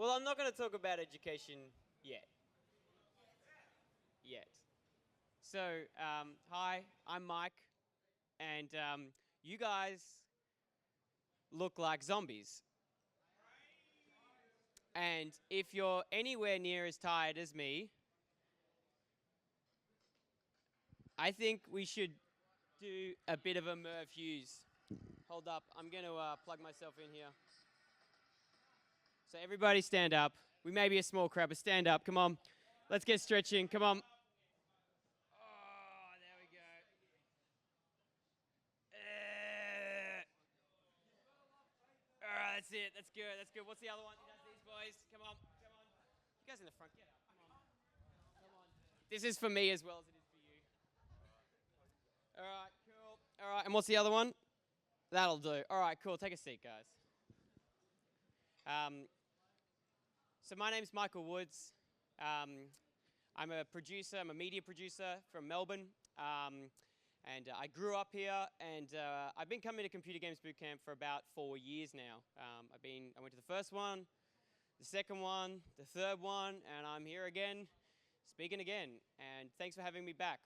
Well, I'm not going to talk about education yet. So, hi, I'm Mike, and you guys look like zombies. And if you're anywhere near as tired as me, I think we should do a bit of a Merv Hughes. Hold up, I'm going to plug myself in here. So everybody stand up. We may be a small crowd, but stand up. Come on. Let's get stretching. Come on. Oh, there we go. All right, that's it. That's good. That's good. What's the other one? He does these boys. Come on. Come on. You guys in the front, get up. Come on. Come on. This is for me as well as it is for you. All right, cool. All right, and what's the other one? That'll do. All right, cool. Take a seat, guys. So my name's Michael Woods. I'm a producer. I'm a media producer from Melbourne. And I grew up here, and I've been coming to Computer Games Bootcamp for about 4 years now. I went to the first one, the second one, the third one, and I'm here again, speaking again. And thanks for having me back.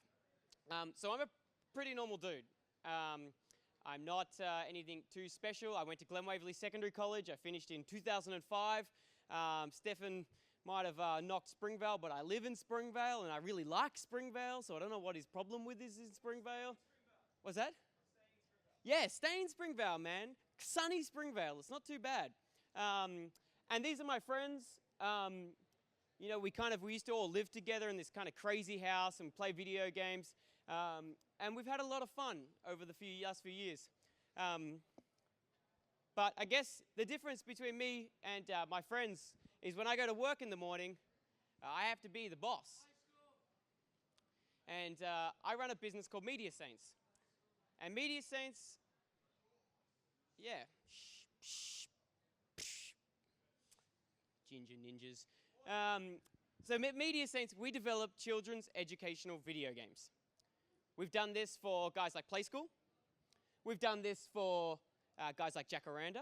So I'm a pretty normal dude. I'm not anything too special. I went to Glen Waverley Secondary College. I finished in 2005. Stefan might have knocked Springvale, but I live in Springvale, and I really like Springvale, so I don't know what his problem with is in Springvale. What's that? Yeah, stay in Springvale, man. Sunny Springvale. It's not too bad. And these are my friends. You know, we used to all live together in this kind of crazy house and play video games. And we've had a lot of fun over the last few years. But I guess the difference between me and my friends is when I go to work in the morning, I have to be the boss. And I run a business called Media Saints. And Media Saints, yeah, ginger ninjas. So Media Saints, we develop children's educational video games. We've done this for guys like Play School. We've done this for guys like Jacaranda.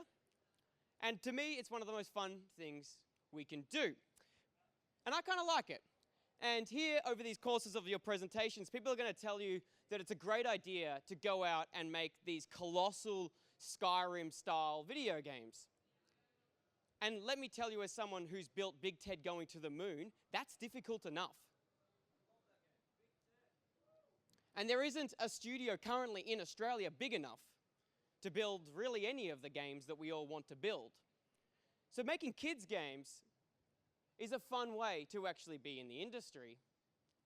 And to me, it's one of the most fun things we can do. And I kind of like it. And here, over these courses of your presentations, people are going to tell you that it's a great idea to go out and make these colossal Skyrim-style video games. And let me tell you, as someone who's built Big Ted Going to the Moon, that's difficult enough. And there isn't a studio currently in Australia big enough to build really any of the games that we all want to build. So making kids games is a fun way to actually be in the industry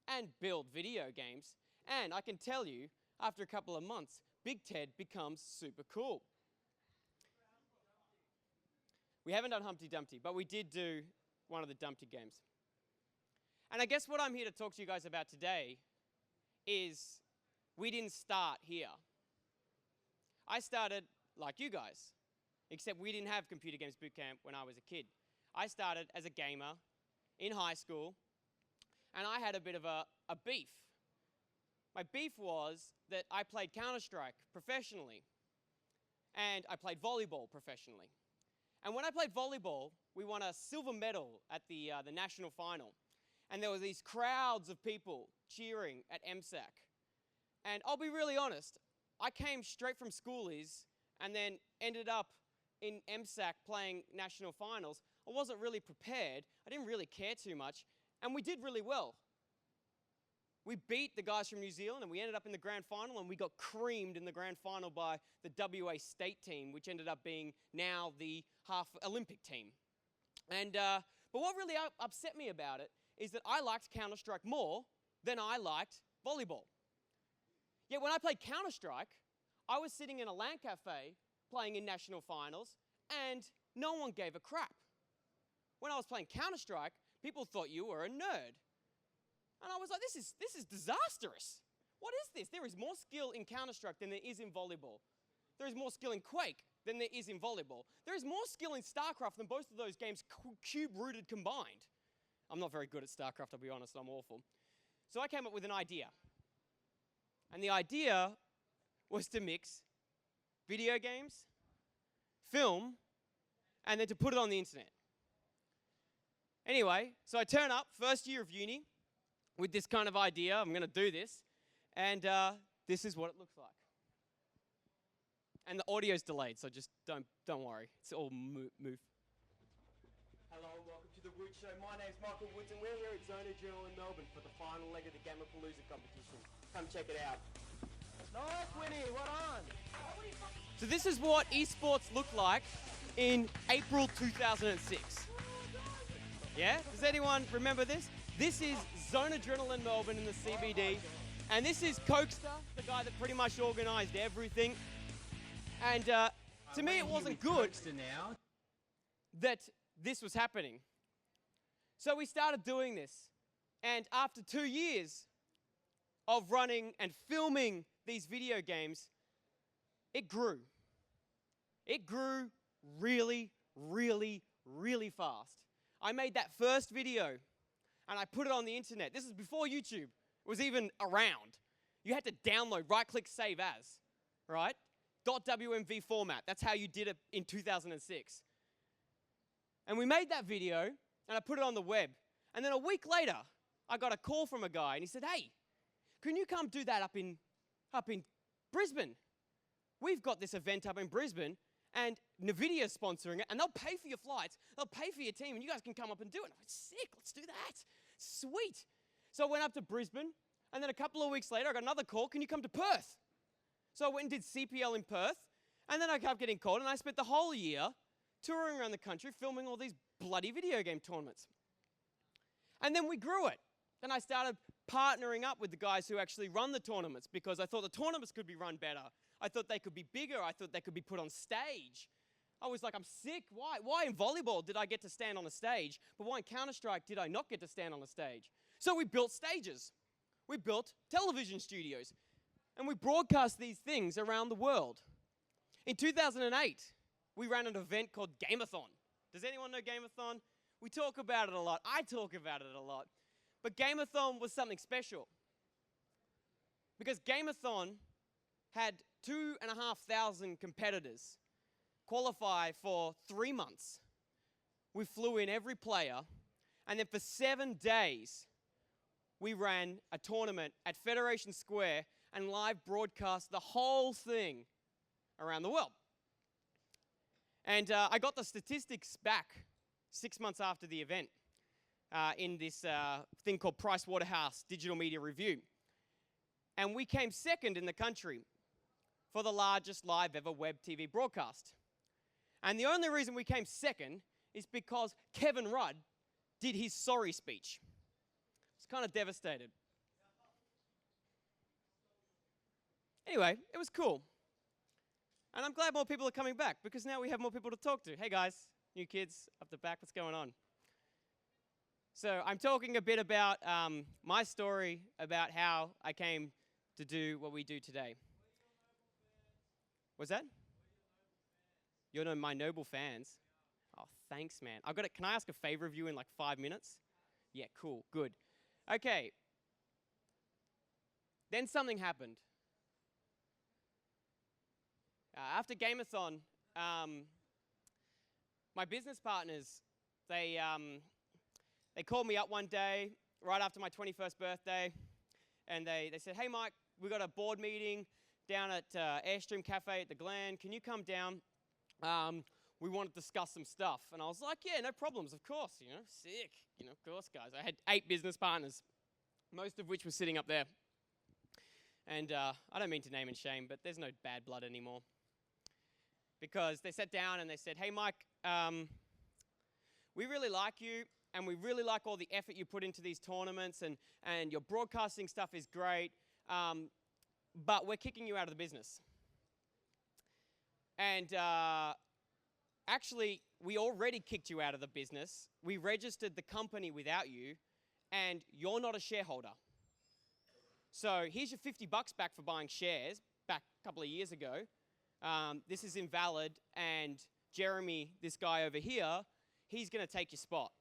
and build video games. And I can tell you, after a couple of months, Big Ted becomes super cool. We haven't done Humpty Dumpty, but we did do one of the Dumpty games. And I guess what I'm here to talk to you guys about today is we didn't start here. I started like you guys, except we didn't have Computer Games Bootcamp when I was a kid. I started as a gamer in high school, and I had a bit of a beef. My beef was that I played Counter-Strike professionally, and I played volleyball professionally. And when I played volleyball, we won a silver medal at the national final. And there were these crowds of people cheering at MSAC. And I'll be really honest, I came straight from schoolies and then ended up in MSAC playing national finals. I wasn't really prepared. I didn't really care too much. And we did really well. We beat the guys from New Zealand, and we ended up in the grand final, and we got creamed in the grand final by the WA state team, which ended up being now the half Olympic team. And but what really upset me about it is that I liked Counter-Strike more than I liked volleyball. Yet when I played Counter-Strike, I was sitting in a LAN cafe playing in national finals, and no one gave a crap. When I was playing Counter-Strike, people thought you were a nerd. And I was like, this is disastrous. What is this? There is more skill in Counter-Strike than there is in volleyball. There is more skill in Quake than there is in volleyball. There is more skill in StarCraft than both of those games cube-rooted combined. I'm not very good at StarCraft, I'll be honest, I'm awful. So I came up with an idea. And the idea was to mix video games, film, and then to put it on the internet. Anyway, so I turn up, first year of uni, with this kind of idea. I'm going to do this. And this is what it looks like. And the audio's delayed, so just don't worry. It's all move. Hello and welcome to The Wood Show. My name's Michael Woods and we're here at Zona Journal in Melbourne for the final leg of the Gamapalooza competition. Come check it out. Nice, Winnie, what on? So this is what esports looked like in April 2006. Yeah? Does anyone remember this? This is Zona Adrenaline Melbourne in the CBD. And this is Cokester, the guy that pretty much organised everything. And to me, it wasn't good that this was happening. So we started doing this. And after 2 years of running and filming these video games, it grew. It grew really, really, really fast. I made that first video and I put it on the internet. This is before YouTube was even around. You had to download, right-click, save as, right? .wmv format. That's how you did it in 2006. And we made that video, and I put it on the web. And then a week later, I got a call from a guy, and he said, "Hey, can you come do that up in Brisbane? We've got this event up in Brisbane, and NVIDIA's sponsoring it, and they'll pay for your flights, they'll pay for your team, and you guys can come up and do it." I went, "Sick, let's do that. Sweet." So I went up to Brisbane, and then a couple of weeks later, I got another call, "Can you come to Perth?" So I went and did CPL in Perth, and then I kept getting called, and I spent the whole year touring around the country, filming all these bloody video game tournaments. And then we grew it. Then I started partnering up with the guys who actually run the tournaments because I thought the tournaments could be run better. I thought they could be bigger. I thought they could be put on stage. I was like, I'm sick. Why in volleyball did I get to stand on a stage, but why in Counter-Strike did I not get to stand on a stage? So we built stages. We built television studios. And we broadcast these things around the world. In 2008, we ran an event called Gameathon. Does anyone know Gameathon? We talk about it a lot. I talk about it a lot. But Gameathon was something special. Because Gameathon had 2,500 competitors qualify for 3 months. We flew in every player. And then for 7 days, we ran a tournament at Federation Square and live broadcast the whole thing around the world. And I got the statistics back 6 months after the event in this thing called Pricewaterhouse Digital Media Review. And we came second in the country for the largest live ever web TV broadcast. And the only reason we came second is because Kevin Rudd did his sorry speech. I was kind of devastated. Anyway, it was cool. And I'm glad more people are coming back because now we have more people to talk to. Hey guys, new kids up the back, what's going on? So I'm talking a bit about my story about how I came to do what we do today. What's that? You're my noble fans. Oh, thanks, man. Can I ask a favor of you in like 5 minutes? Yeah, cool, good. Okay. Then something happened. After Gameathon, my business partners, they called me up one day right after my 21st birthday, and they said, "Hey, Mike, we got a board meeting down at Airstream Cafe at the Glen. Can you come down? We want to discuss some stuff." And I was like, "Yeah, no problems, of course, sick, of course, guys." I had 8 business partners, most of which were sitting up there. And I don't mean to name and shame, but there's no bad blood anymore. Because they sat down and they said, "Hey, Mike, we really like you, and we really like all the effort you put into these tournaments, and your broadcasting stuff is great, but we're kicking you out of the business." And actually, we already kicked you out of the business. We registered the company without you, and you're not a shareholder. So here's your $50 back for buying shares back a couple of years ago. This is invalid, and Jeremy, this guy over here, he's going to take your spot.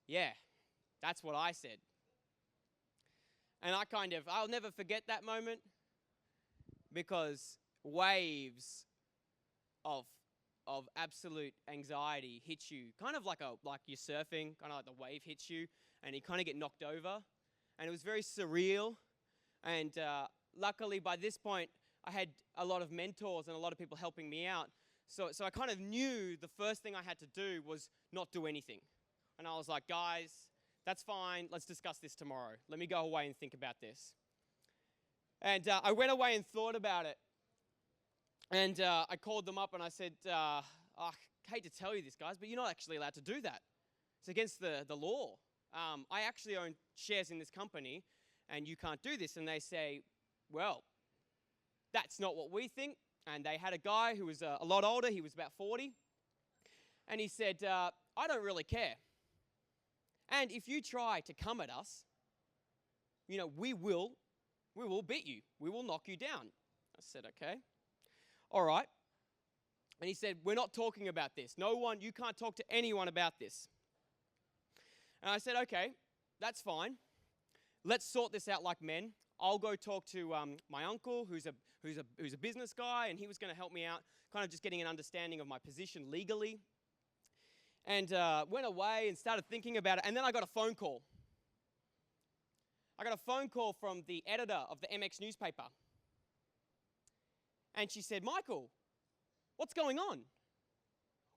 Yeah, that's what I said. And I'll never forget that moment because waves of of absolute anxiety hits you, kind of like you're surfing, kind of like the wave hits you, and you kind of get knocked over. And it was very surreal. And luckily, by this point, I had a lot of mentors and a lot of people helping me out. So I kind of knew the first thing I had to do was not do anything. And I was like, guys, that's fine. Let's discuss this tomorrow. Let me go away and think about this. And I went away and thought about it. And I called them up and I said, I hate to tell you this, guys, but you're not actually allowed to do that. It's against the law. I actually own shares in this company, and you can't do this. And they say, well, that's not what we think. And they had a guy who was a lot older. He was about 40. And he said, I don't really care. And if you try to come at us, we will beat you. We will knock you down. I said, okay. All right. And he said, we're not talking about this. You can't talk to anyone about this. And I said, okay, that's fine. Let's sort this out like men. I'll go talk to my uncle, who's a business guy, and he was going to help me out, kind of just getting an understanding of my position legally. And went away and started thinking about it. And then I got a phone call. I got a phone call from the editor of the MX newspaper. And she said, Michael, what's going on?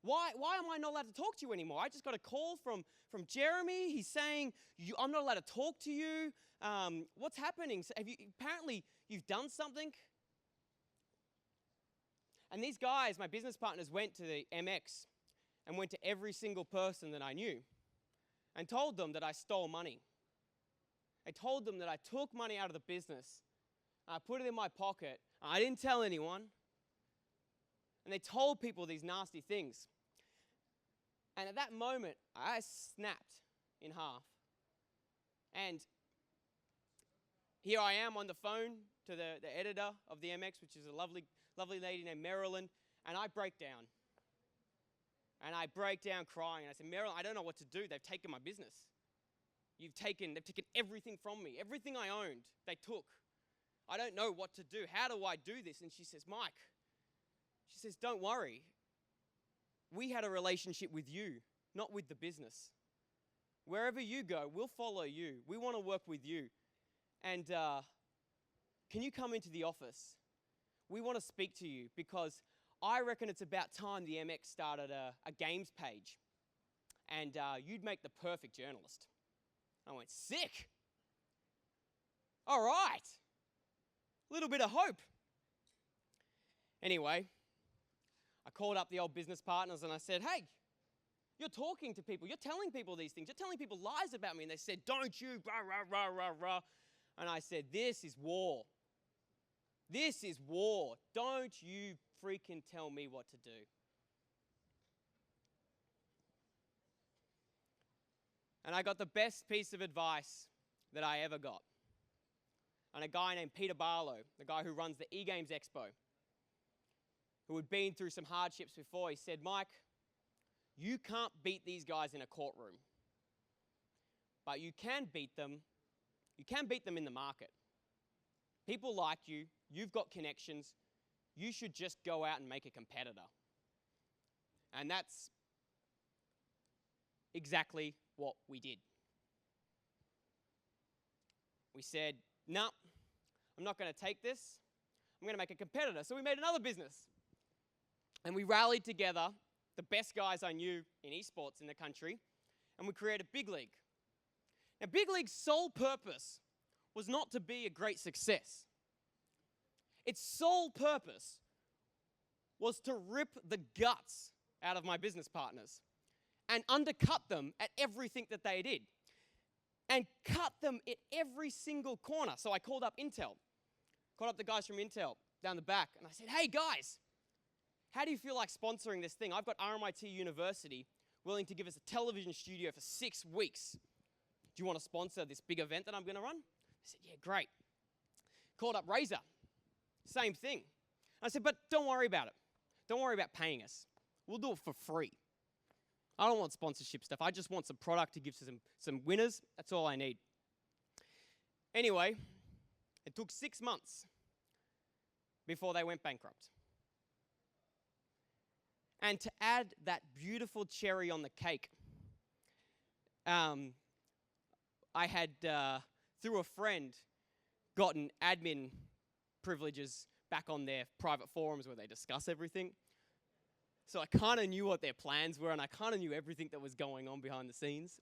Why am I not allowed to talk to you anymore? I just got a call from Jeremy. He's saying, I'm not allowed to talk to you. What's happening? Apparently, you've done something. And these guys, my business partners, went to the MX and went to every single person that I knew and told them that I stole money. I told them that I took money out of the business, I put it in my pocket, I didn't tell anyone. And they told people these nasty things. And at that moment, I snapped in half. And here I am on the phone to the editor of the MX, which is a lovely lady named Marilyn, and I break down. And I break down crying, and I said, Marilyn, I don't know what to do. They've taken my business. They've taken everything from me. Everything I owned, they took. I don't know what to do. How do I do this? And she says, Mike, she says, don't worry. We had a relationship with you, not with the business. Wherever you go, we'll follow you. We want to work with you. And can you come into the office? We want to speak to you because I reckon it's about time the MX started a games page. And you'd make the perfect journalist. I went, sick. All right. A little bit of hope. Anyway, I called up the old business partners and I said, hey, you're talking to people. You're telling people these things. You're telling people lies about me. And they said, don't you, rah, rah, rah, rah, rah. And I said, this is war. This is war. Don't you freaking tell me what to do. And I got the best piece of advice that I ever got. And a guy named Peter Barlow, the guy who runs the eGames Expo, who had been through some hardships before, he said, Mike, you can't beat these guys in a courtroom, but you can beat them in the market. People like you, you've got connections, you should just go out and make a competitor. And that's exactly what we did. We said, no, I'm not going to take this. I'm going to make a competitor. So we made another business. And we rallied together the best guys I knew in esports in the country, and we created Big League. Now, Big League's sole purpose was not to be a great success. Its sole purpose was to rip the guts out of my business partners and undercut them at everything that they did and cut them at every single corner. So I called up the guys from Intel down the back, and I said, hey guys, how do you feel like sponsoring this thing? I've got RMIT University willing to give us a television studio for 6 weeks. Do you want to sponsor this big event that I'm going to run? I said, yeah, great. Called up Razer. Same thing. I said, but don't worry about it. Don't worry about paying us. We'll do it for free. I don't want sponsorship stuff. I just want some product to give some winners. That's all I need. Anyway, it took 6 months before they went bankrupt. And to add that beautiful cherry on the cake, I had, through a friend, gotten admin privileges back on their private forums where they discuss everything. So I kind of knew what their plans were, and I kind of knew everything that was going on behind the scenes.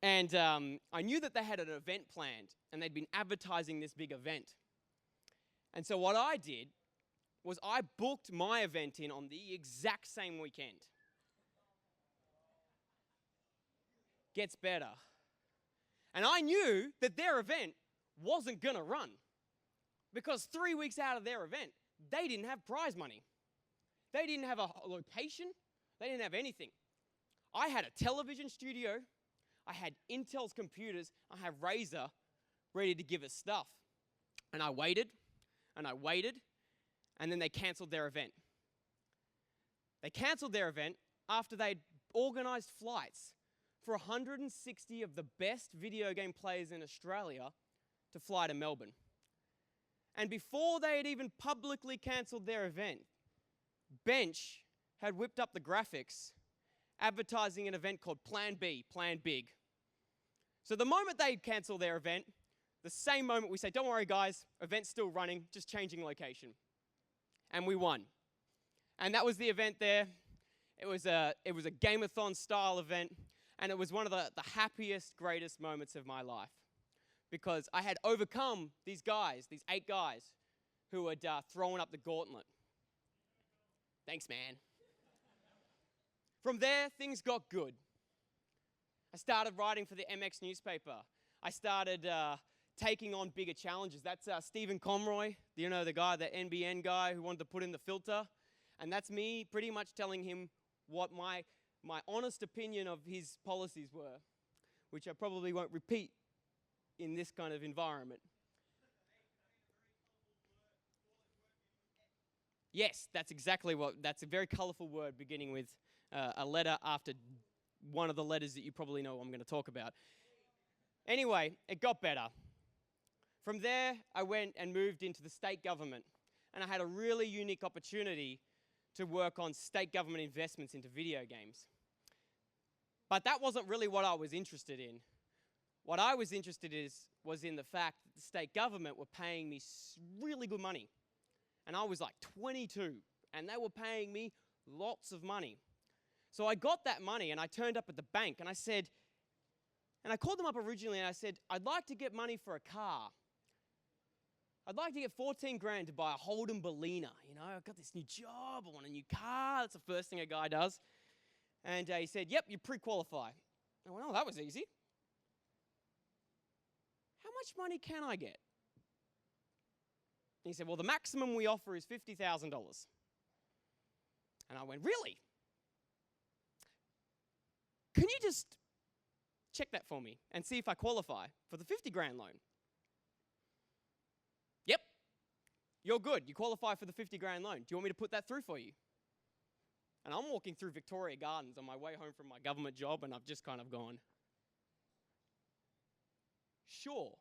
And I knew that they had an event planned, and they'd been advertising this big event. And so what I did was I booked my event in on the exact same weekend. Gets better. And I knew that their event wasn't going to run, because 3 weeks out of their event, they didn't have prize money. They didn't have a location. They didn't have anything. I had a television studio. I had Intel's computers. I had Razer ready to give us stuff. And I waited, and I waited, and then they cancelled their event. They cancelled their event after they'd organised flights for 160 of the best video game players in Australia to fly to Melbourne. And before they had even publicly cancelled their event, Bench had whipped up the graphics advertising an event called Plan B, Plan Big. So the moment they cancel their event, the same moment we say, don't worry guys, event's still running, just changing location. And we won. And that was the event there. It was a Game-a-thon style event, and it was one of the happiest, greatest moments of my life, because I had overcome these guys, these 8 guys, who had thrown up the gauntlet. Thanks, man. From there, things got good. I started writing for the MX newspaper. I started taking on bigger challenges. That's Stephen Conroy, you know, the guy, the NBN guy who wanted to put in the filter. And that's me pretty much telling him what my honest opinion of his policies were, which I probably won't repeat in this kind of environment. Yes, that's a very colourful word beginning with a letter after one of the letters that you probably know I'm going to talk about. Anyway, it got better. From there, I went and moved into the state government, and I had a really unique opportunity to work on state government investments into video games. But that wasn't really what I was interested in. What I was interested in was in the fact that the state government were paying me really good money. And I was like 22, and they were paying me lots of money. So I got that money, and I turned up at the bank, and I said, and I called them up originally, and I said, I'd like to get money for a car. I'd like to get 14 grand to buy a Holden Berliner. You know, I've got this new job, I want a new car. That's the first thing a guy does. And he said, yep, you pre-qualify. I went, oh, that was easy. How much money can I get? And he said, well, the maximum we offer is $50,000. And I went, really? Can you just check that for me and see if I qualify for the 50 grand loan? Yep, you're good. You qualify for the 50 grand loan. Do you want me to put that through for you? And I'm walking through Victoria Gardens on my way home from my government job, and I've just kind of gone, sure.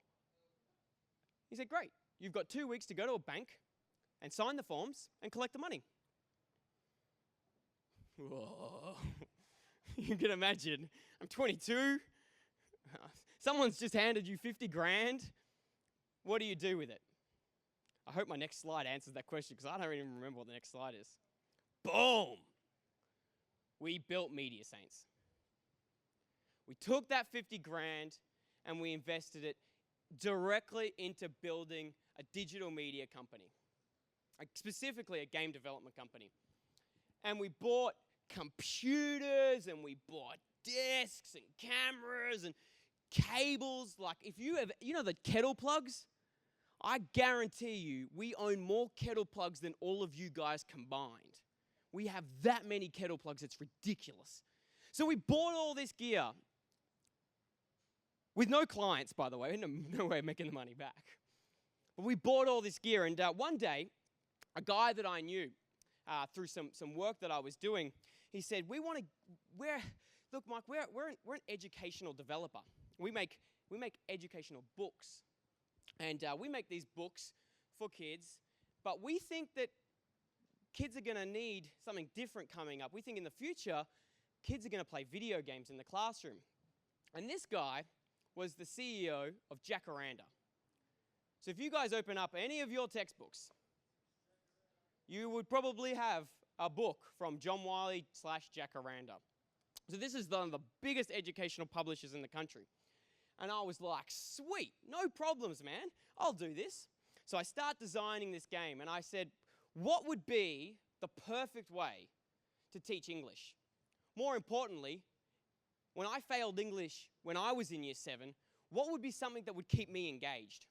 He said, great. You've got 2 weeks to go to a bank and sign the forms and collect the money. Whoa. You can imagine. I'm 22. Someone's just handed you 50 grand. What do you do with it? I hope my next slide answers that question, because I don't even remember what the next slide is. Boom! We built Media Saints. We took that 50 grand and we invested it directly into building a digital media company, specifically a game development company. And we bought computers, and we bought desks and cameras and cables. Like, if you have, you know, the kettle plugs? I guarantee you we own more kettle plugs than all of you guys combined. We have that many kettle plugs, it's ridiculous. So we bought all this gear with no clients, by the way, no way of making the money back. But we bought all this gear, and one day, a guy that I knew through some work that I was doing, he said, look, Mike, we're an educational developer. We make educational books, and we make these books for kids, but we think that kids are going to need something different coming up. We think in the future, kids are going to play video games in the classroom. And this guy was the CEO of Jacaranda. So if you guys open up any of your textbooks, you would probably have a book from John Wiley / Jacaranda. So this is one of the biggest educational publishers in the country. And I was like, sweet, no problems, man. I'll do this. So I start designing this game, and I said, what would be the perfect way to teach English? More importantly, when I failed English when I was in year 7, what would be something that would keep me engaged?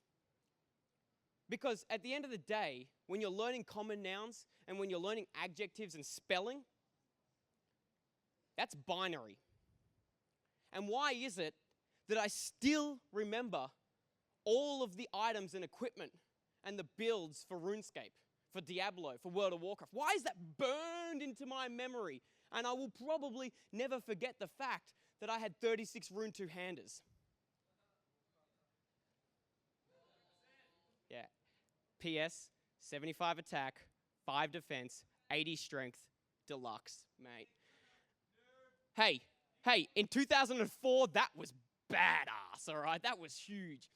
Because at the end of the day, when you're learning common nouns and when you're learning adjectives and spelling, that's binary. And why is it that I still remember all of the items and equipment and the builds for RuneScape, for Diablo, for World of Warcraft? Why is that burned into my memory? And I will probably never forget the fact that I had 36 Rune 2-handers. Yeah. PS, 75 attack, 5 defense, 80 strength, deluxe, mate. Hey, in 2004, that was badass, all right? That was huge.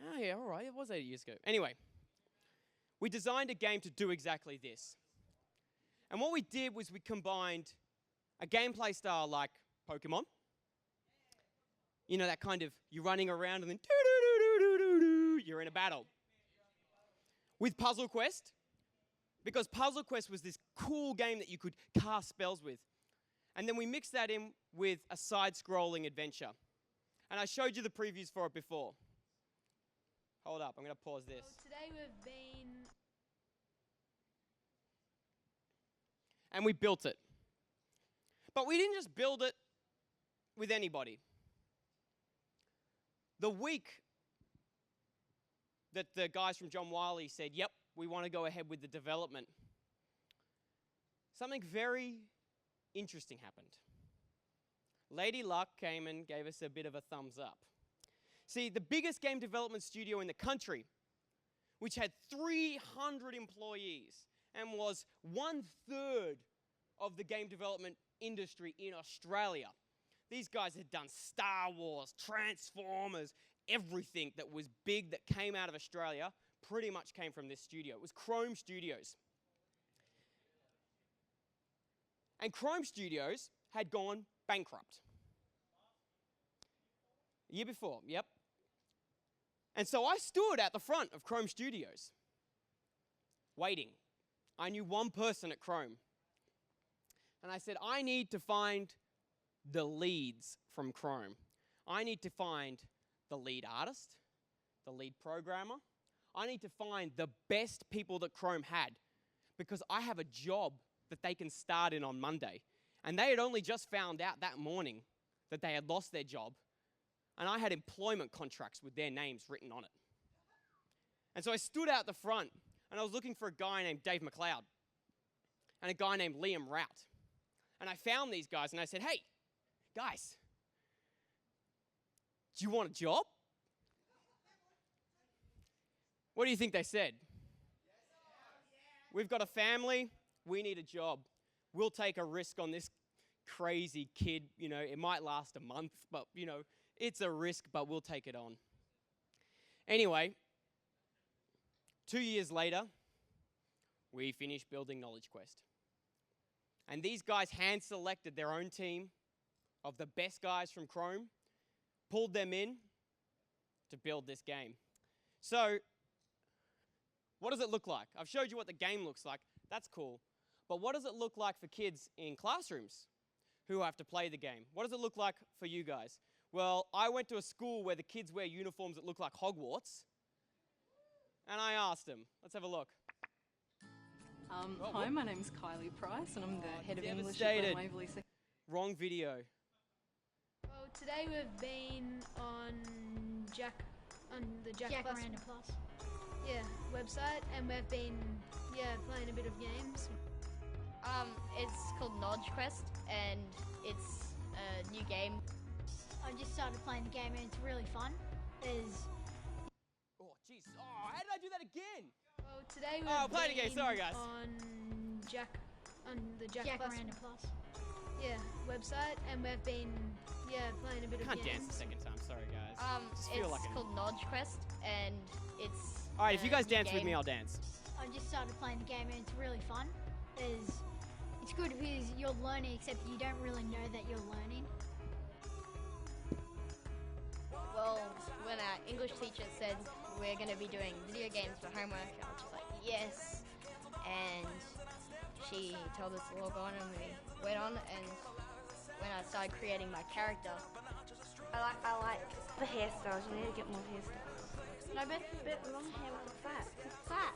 Oh, yeah, all right, it was 8 years ago. Anyway, we designed a game to do exactly this. And what we did was we combined a gameplay style like Pokemon. You know, that kind of, you're running around and then you're in a battle. With Puzzle Quest, because Puzzle Quest was this cool game that you could cast spells with. And then we mixed that in with a side-scrolling adventure. And I showed you the previews for it before. Hold up, I'm going to pause this. Well, today we've been... And we built it. But we didn't just build it with anybody. The week that the guys from John Wiley said, yep, we want to go ahead with the development, something very interesting happened. Lady Luck came and gave us a bit of a thumbs up. See, the biggest game development studio in the country, which had 300 employees and was 1/3 of the game development industry in Australia. These guys had done Star Wars, Transformers, everything that was big that came out of Australia pretty much came from this studio. It was Chrome Studios. And Chrome Studios had gone bankrupt. The year before, yep. And so I stood at the front of Chrome Studios, waiting. I knew one person at Chrome. And I said, I need to find the leads from Chrome. I need to find the lead artist, the lead programmer. I need to find the best people that Chrome had, because I have a job that they can start in on Monday. And they had only just found out that morning that they had lost their job, and I had employment contracts with their names written on it. And so I stood out the front, and I was looking for a guy named Dave McLeod and a guy named Liam Rout. And I found these guys, and I said, hey, guys, do you want a job? What do you think they said? We've got a family. We need a job. We'll take a risk on this crazy kid. You know, it might last a month, but, you know, it's a risk, but we'll take it on. Anyway, 2 years later, we finished building Knowledge Quest. And these guys hand-selected their own team of the best guys from Chrome, pulled them in to build this game. So, what does it look like? I've showed you what the game looks like. That's cool. But what does it look like for kids in classrooms who have to play the game? What does it look like for you guys? Well, I went to a school where the kids wear uniforms that look like Hogwarts. And I asked them. Let's have a look. Hi, my name's Kylie Price, and I'm the head of English devastated. at Waverley Secondary. Wrong video. Well, today we've been on the Jacaranda Plus. website, and we've been playing a bit of games. It's called Knowledge Quest, and it's a new game. I just started playing the game, and it's really fun. Oh, jeez. Oh, how did I do that again? Well, Today we've Oh, playing a game. Sorry, guys. on the Jack Jack Plus, Miranda Plus. website, and we've been playing a bit Can't of dance games. the second time. Sorry, guys. Just It's feel like called Nodge Quest, and it's. All right, if you guys new dance with me, game. I'll dance. I just started playing the game and it's really fun. It's good because you're learning, except you don't really know that you're learning. Well, when our English teacher said we're going to be doing video games for homework, I was just like, yes. And she told us to log on and we went on, and when I started creating my character. I like the hairstyles. You need to get more hairstyles. No, but Bit long hair like that. flat.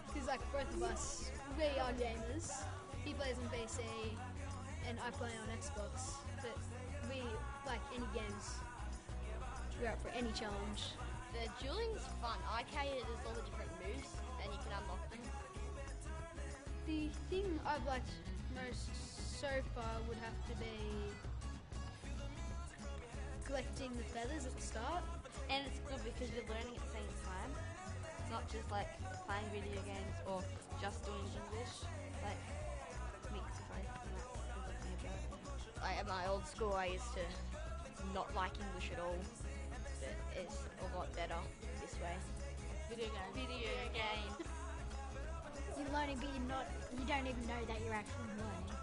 Because like both of us, we are gamers. He plays on PC, and I play on Xbox. But we like any games. We're up for any challenge. The dueling's fun. I like how there's all the different moves and you can unlock them. The thing I've liked most so far would have to be collecting the feathers at the start. And it's good because you're learning at the same time. It's not just like playing video games or just doing English. Like, mix of both. And that's the good thing about it. At my old school, I used to not like English at all. But it's a lot better this way. Video games. You're learning, but you don't even know that you're actually learning.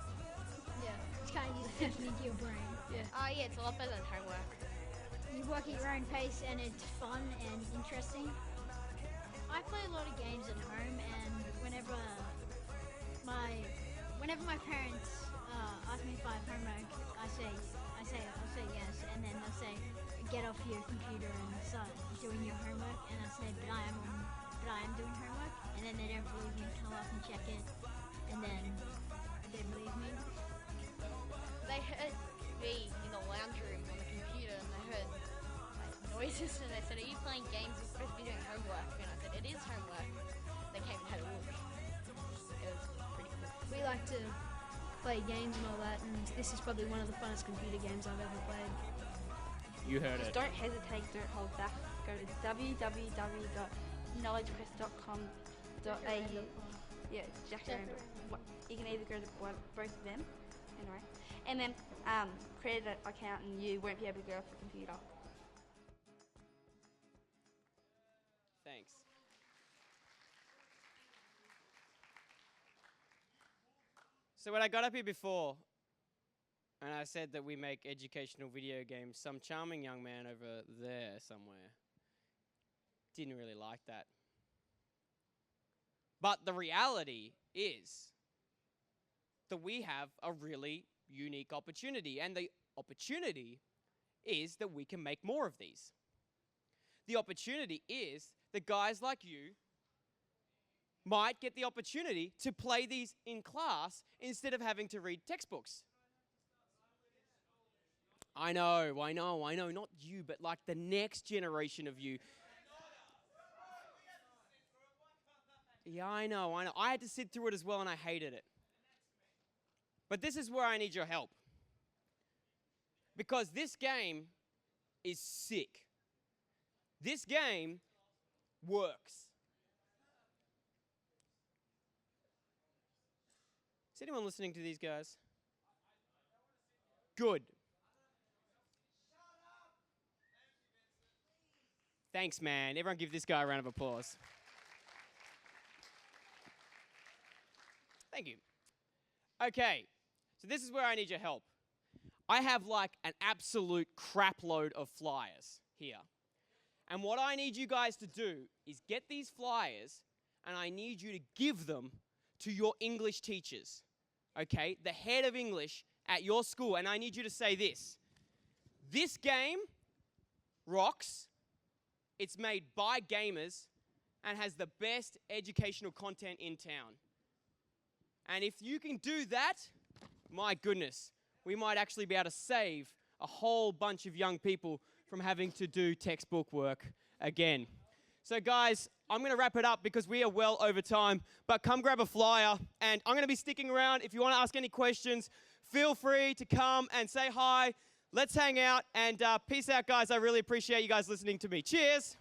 Yeah. It's kind of just thinking into your brain. Yeah. Oh yeah, it's a lot better than homework. You work at your own pace and it's fun and interesting. I play a lot of games at home, and whenever my parents ask me if I have homework, I'll say yes, and then they'll say, get off your computer and start doing your homework, and I say, but I am doing homework, and then they don't believe me until I can check it, and then they believe me. They heard me in the lounge room on the computer, and they heard like noises, and they said, are you playing games? You're supposed to be doing homework. And I said, it is homework. They came and had a look. It was pretty cool. We like to play games and all that, and this is probably one of the funnest computer games I've ever played. You heard Just it. don't hesitate, don't hold back. Go to www.knowledgequest.com.au. Yeah, Jack Miranda. You can either go to both of them, anyway, and then create an account, and you won't be able to go off the computer. Thanks. So when I got up here before, and I said that we make educational video games, some charming young man over there somewhere didn't really like that. But the reality is that we have a really unique opportunity, and the opportunity is that we can make more of these. The opportunity is that guys like you might get the opportunity to play these in class instead of having to read textbooks. I know, not you, but like the next generation of you. Yeah, I know. I had to sit through it as well, and I hated it. But this is where I need your help. Because this game is sick. This game works. Is anyone listening to these guys? Good. Thanks, man. Everyone give this guy a round of applause. Thank you. Okay, so this is where I need your help. I have like an absolute crap load of flyers here. And what I need you guys to do is get these flyers, and I need you to give them to your English teachers, okay? The head of English at your school, and I need you to say this. This game rocks. It's made by gamers and has the best educational content in town. And if you can do that, my goodness, we might actually be able to save a whole bunch of young people from having to do textbook work again. So guys, I'm going to wrap it up because we are well over time, but come grab a flyer, and I'm going to be sticking around. If you want to ask any questions, feel free to come and say hi. Let's hang out, and peace out, guys. I really appreciate you guys listening to me. Cheers.